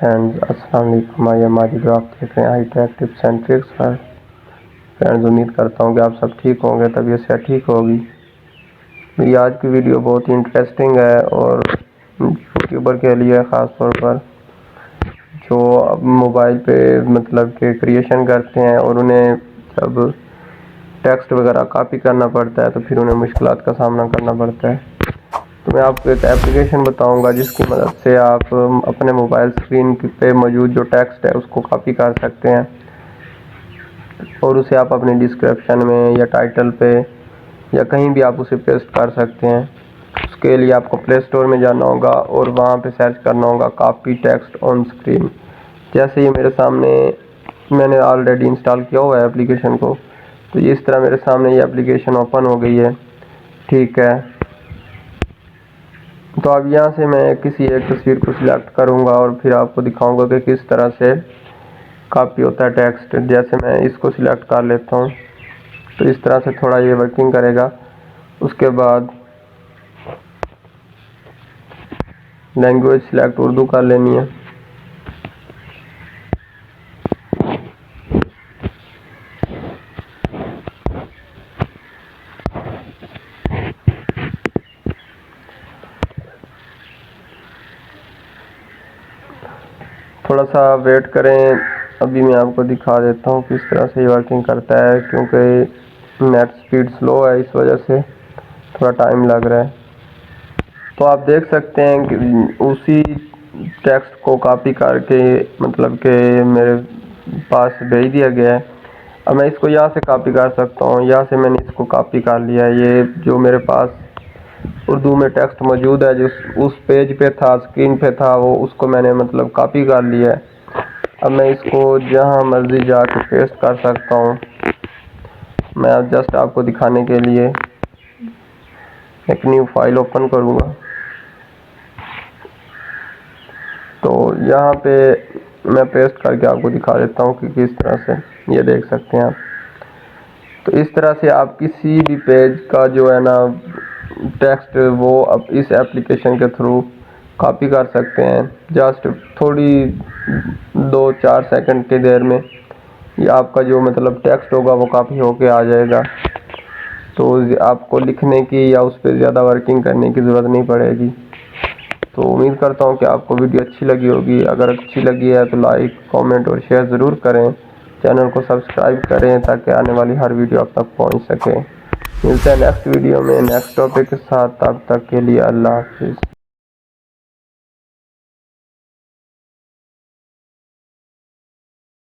Friends, अस्सलाम वालेकुम। मैं हमारी जो आप देख रहे हैं हाईटेक टिप्स एंड ट्रिक्स पर। फ्रेंड्स, उम्मीद करता हूँ कि आप सब ठीक होंगे, तबीयत से ठीक होगी। मेरी आज की वीडियो बहुत ही इंटरेस्टिंग है और यूट्यूबर के लिए ख़ास तौर पर जो अब मोबाइल पे मतलब के क्रिएशन करते हैं और उन्हें जब टेक्स्ट वगैरह कॉपी करना पड़ता है तो फिर उन्हें मुश्किलात का सामना करना पड़ता है। तो मैं आपको एक एप्लीकेशन बताऊंगा जिसकी मदद से आप अपने मोबाइल स्क्रीन पे मौजूद जो टेक्स्ट है उसको कॉपी कर सकते हैं और उसे आप अपने डिस्क्रिप्शन में या टाइटल पे या कहीं भी आप उसे पेस्ट कर सकते हैं। उसके लिए आपको प्ले स्टोर में जाना होगा और वहाँ पे सर्च करना होगा कॉपी टेक्स्ट ऑन स्क्रीन। जैसे ये मेरे सामने, मैंने ऑलरेडी इंस्टॉल किया हुआ है एप्लीकेशन को, तो इस तरह मेरे सामने ये एप्लीकेशन ओपन हो गई है। ठीक है, तो अब यहाँ से मैं किसी एक तस्वीर को सिलेक्ट करूँगा और फिर आपको दिखाऊंगा कि किस तरह से कॉपी होता है टेक्स्ट। जैसे मैं इसको सिलेक्ट कर लेता हूँ तो इस तरह से थोड़ा ये वर्किंग करेगा। उसके बाद लैंग्वेज सिलेक्ट उर्दू कर लेनी है। थोड़ा सा वेट करें, अभी मैं आपको दिखा देता हूँ किस तरह से ये वर्किंग करता है, क्योंकि नेट स्पीड स्लो है इस वजह से थोड़ा टाइम लग रहा है। तो आप देख सकते हैं कि उसी टेक्स्ट को कॉपी करके मतलब कि मेरे पास भेज दिया गया है। अब मैं इसको यहाँ से कॉपी कर सकता हूँ। यहाँ से मैंने इसको कॉपी कर लिया है। ये जो मेरे पास उर्दू में टेक्स्ट मौजूद है जो उस पेज पे था, स्क्रीन पे था, वो उसको मैंने मतलब कॉपी कर लिया है। अब मैं इसको जहाँ मर्जी जाके पेस्ट कर सकता हूँ। मैं जस्ट आपको दिखाने के लिए एक न्यू फाइल ओपन करूँगा। तो यहाँ पे मैं पेस्ट करके आपको दिखा देता हूँ कि किस तरह से, ये देख सकते हैं आप। तो इस तरह से आप किसी भी पेज का जो है ना टेक्स्ट वो अब इस एप्लीकेशन के थ्रू कॉपी कर सकते हैं। जस्ट थोड़ी 2-4 सेकंड की देर में ये आपका जो मतलब टेक्स्ट होगा वो कॉपी होके आ जाएगा। तो आपको लिखने की या उस पर ज़्यादा वर्किंग करने की ज़रूरत नहीं पड़ेगी। तो उम्मीद करता हूँ कि आपको वीडियो अच्छी लगी होगी। अगर अच्छी लगी है तो लाइक, कमेंट और शेयर ज़रूर करें। चैनल को सब्सक्राइब करें ताकि आने वाली हर वीडियो आप तक पहुँच सके। मिलते हैं नेक्स्ट वीडियो में नेक्स्ट टॉपिक के साथ। तब तक के लिए अल्लाह हाफिज़।